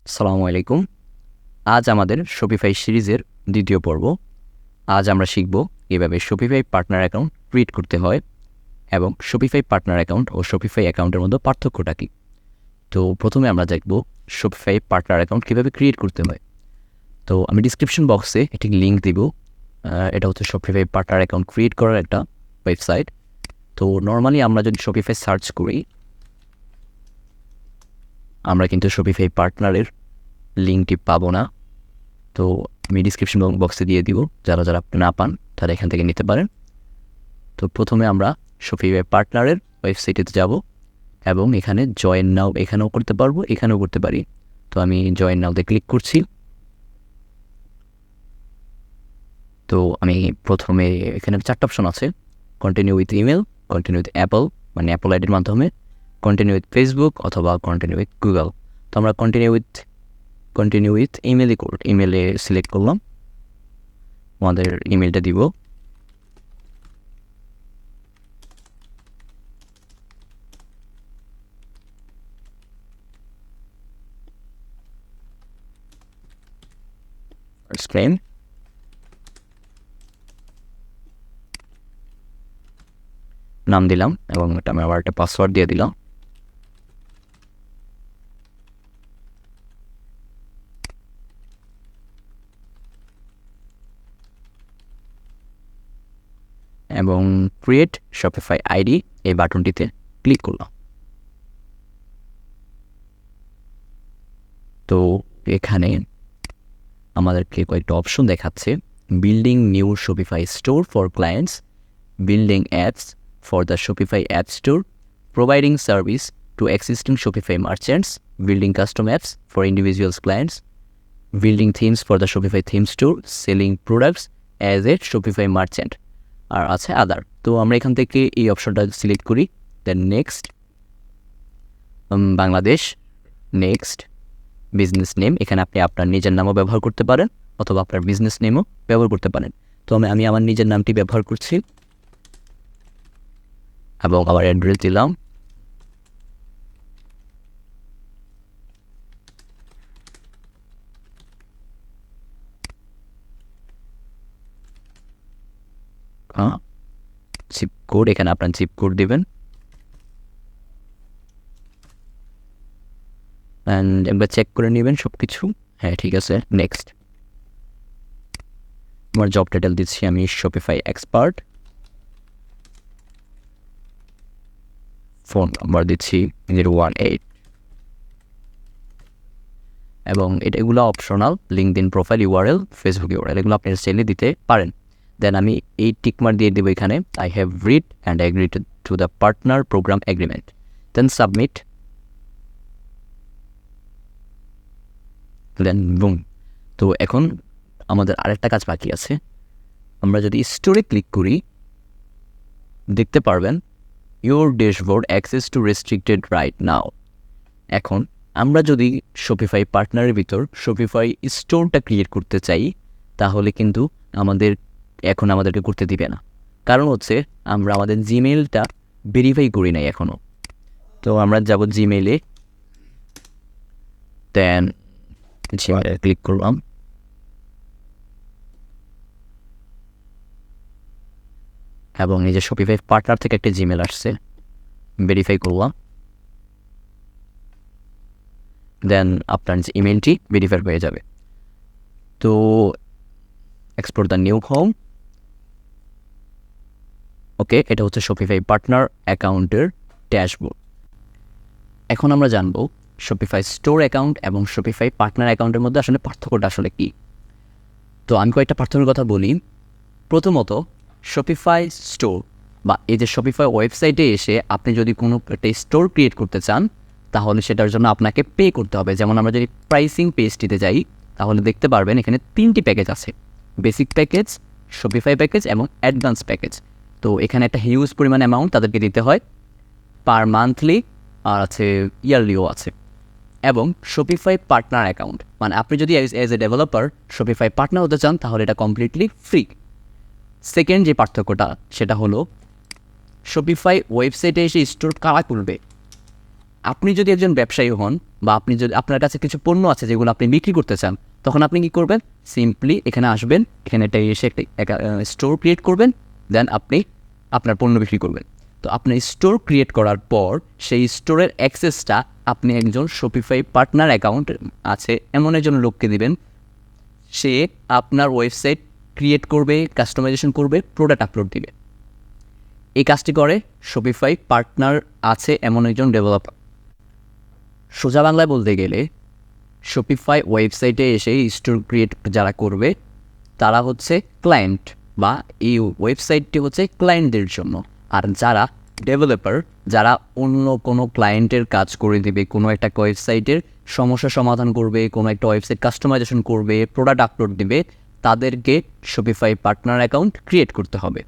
আসসালামু আলাইকুম। আজ আমাদের শপিফাই সিরিজের দ্বিতীয় পর্ব। আজ আমরা শিখব কীভাবে শপিফাই পার্টনার অ্যাকাউন্ট ক্রিয়েট করতে হয় এবং শপিফাই পার্টনার অ্যাকাউন্ট ও শপিফাই অ্যাকাউন্টের মধ্যে পার্থক্যটা কী। তো প্রথমে আমরা দেখব শপিফাই পার্টনার অ্যাকাউন্ট কীভাবে ক্রিয়েট করতে হয়। তো আমি ডিসক্রিপশন বক্সে একটি লিঙ্ক দিব। এটা হচ্ছে শপিফাই পার্টনার অ্যাকাউন্ট ক্রিয়েট করার একটা ওয়েবসাইট। তো নর্মালি আমরা যদি শপিফাই সার্চ করি, আমরা কিন্তু শপিফাই পার্টনারের লিঙ্কটি পাবো না। তো আমি ডিসক্রিপশন বক্সে দিয়ে দিব, যারা আপনি না পান তারা এখান থেকে নিতে পারেন। তো প্রথমে আমরা শপিফাই পার্টনারের ওয়েবসাইটেতে যাব এবং এখানে জয়েন নাও এখানেও করতে পারবো, এখানেও করতে পারি। তো আমি জয়েন নাওতে ক্লিক করছি। তো আমি প্রথমে এখানে 4টা অপশন আছে: continue with email, continue with Apple মানে অ্যাপল আইডির মাধ্যমে, কন্টিনিউ উইথ ফেসবুক অথবা কন্টিনিউ উইথ গুগল। তো আমরা কন্টিনিউ উইথ ইমেলে সিলেক্ট করলাম, আমাদের ইমেলটা দিব। স্ক্রিন নাম দিলাম এবং এটা আমি আবার একটা পাসওয়ার্ড দিয়ে দিলাম। এবং ক্রিয়েট শপিফাই আইডি এই বাটনটিতে ক্লিক করলাম। তো এখানে আমাদেরকে কয়েকটা অপশন দেখাচ্ছে: building new Shopify store for clients, building apps for the Shopify app store, providing service to existing Shopify merchants, building custom apps for individuals clients, building themes for the Shopify theme store, selling products as a Shopify merchant, আর আছে other. তো আমরা এখান থেকে এই অপশনটা select করি। Then next, Bangladesh, next, business name, এখানে আপনি আপনার নিজের নামও ব্যবহার করতে পারেন অথবা আপনার বিজনেস নেমও ব্যবহার করতে পারেন। তো আমি আমার নিজের নামটি ব্যবহার করছি এবং আমার অ্যাড্রেস দিলাম। জিপ কোড, এখানে আপনার জিপ কোড দিবেন অ্যান্ড একবার চেক করে নেবেন সব কিছু। হ্যাঁ, ঠিক আছে। নেক্সট, আমার জব টাইটেল দিচ্ছি আমি শপিফাই এক্সপার্ট, ফোন নাম্বার দিচ্ছি 018 এবং এগুলো optional. LinkedIn profile URL, Facebook URL, এগুলো আপনি চাইলে দিতে পারেন। দেন আমি এই টিকমার্ক দিয়ে দেবো এখানে, I have read and agreed to the partner program agreement. Then submit, then boom. তো এখন আমাদের আরেকটা কাজ বাকি আছে। আমরা যদি স্টোরে ক্লিক করি, দেখতে পারবেন your dashboard access to restricted right now. এখন আমরা যদি শপিফাই পার্টনারের ভিতর শপিফাই স্টোরটা ক্রিয়েট করতে চাই, তাহলে কিন্তু আমাদেরকে করতে দিবে না। কারণ হচ্ছে আমরা আমাদের জিমেইলটা ভেরিফাই করি নাই এখনও। তো আমরা যাব জিমেইলে, দেন জিমেইলে ক্লিক করলাম এবং এই যে শপিফাই পার্টনার থেকে একটা জিমেইল আসছে, ভেরিফাই করলাম। দেন আপনার যে ইমেলটি ভেরিফাই হয়ে যাবে। তো এক্সপোর্ট দ্য নিউ হোম। ওকে, এটা হচ্ছে শপিফাই পার্টনার অ্যাকাউন্টের ড্যাশবোর্ড। এখন আমরা জানবো শপিফাই স্টোর অ্যাকাউন্ট এবং শপিফাই পার্টনার অ্যাকাউন্টের মধ্যে আসলে পার্থক্যটা আসলে কী। তো আমি কয়েকটা পার্থক্যের কথা বলি। প্রথমত, শপিফাই স্টোর বা এই যে শপিফাই ওয়েবসাইটে এসে আপনি যদি কোনো একটা স্টোর ক্রিয়েট করতে চান, তাহলে সেটার জন্য আপনাকে পে করতে হবে। যেমন আমরা যদি প্রাইসিং পেজটিতে যাই, তাহলে দেখতে পারবেন এখানে 3টি প্যাকেজ আছে: বেসিক প্যাকেজ, শপিফাই প্যাকেজ এবং অ্যাডভান্স প্যাকেজ। তো এখানে একটা হিউজ পরিমাণ অ্যামাউন্ট তাদেরকে দিতে হয় পার মান্থলি, আর আছে ইয়ারলিও আছে। এবং শপিফাই পার্টনার অ্যাকাউন্ট মানে আপনি যদি as a developer Shopify partner হতে চান, তাহলে এটা কমপ্লিটলি ফ্রি। সেকেন্ড যে পার্থক্যটা, সেটা হলো শপিফাই ওয়েবসাইটে এসে স্টোর কারা খুলবে। আপনি যদি একজন ব্যবসায়ী হন, বা আপনি যদি আপনার কাছে কিছু পণ্য আছে যেগুলো আপনি বিক্রি করতে চান, তখন আপনি কী করবেন? সিম্পলি এখানে আসবেন, এখানে এসে একটা স্টোর ক্রিয়েট করবেন, দেন আপনি আপনার পণ্য বিক্রি করবেন। তো আপনি স্টোর ক্রিয়েট করার পর সেই স্টোরের অ্যাক্সেসটা আপনি একজন শপিফাই পার্টনার অ্যাকাউন্ট আছে এমন একজন লোককে দিবেন, সে আপনার ওয়েবসাইট ক্রিয়েট করবে, কাস্টমাইজেশন করবে, প্রোডাক্ট আপলোড দিবে। এই কাজটি করে শপিফাই পার্টনার আছে এমন একজন ডেভেলপার। সোজা বাংলায় বলতে গেলে শপিফাই ওয়েবসাইটে এসে স্টোর ক্রিয়েট যারা করবে তারা হচ্ছে ক্লায়েন্ট, বা এই ওয়েবসাইটটি হচ্ছে ক্লায়েন্টদের জন্য। আর যারা ডেভেলপার, যারা অন্য কোনো ক্লায়েন্টের কাজ করে দেবে, কোনো একটা ওয়েবসাইটের সমস্যা সমাধান করবে, কোনো একটা ওয়েবসাইট কাস্টমাইজেশন করবে, প্রোডাক্ট আপলোড দেবে, তাদেরকে শপিফাই পার্টনার অ্যাকাউন্ট ক্রিয়েট করতে হবে।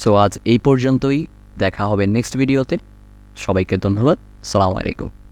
সো আজ এই পর্যন্তই, দেখা হবে নেক্সট ভিডিওতে। সবাইকে ধন্যবাদ। আসসালামু আলাইকুম।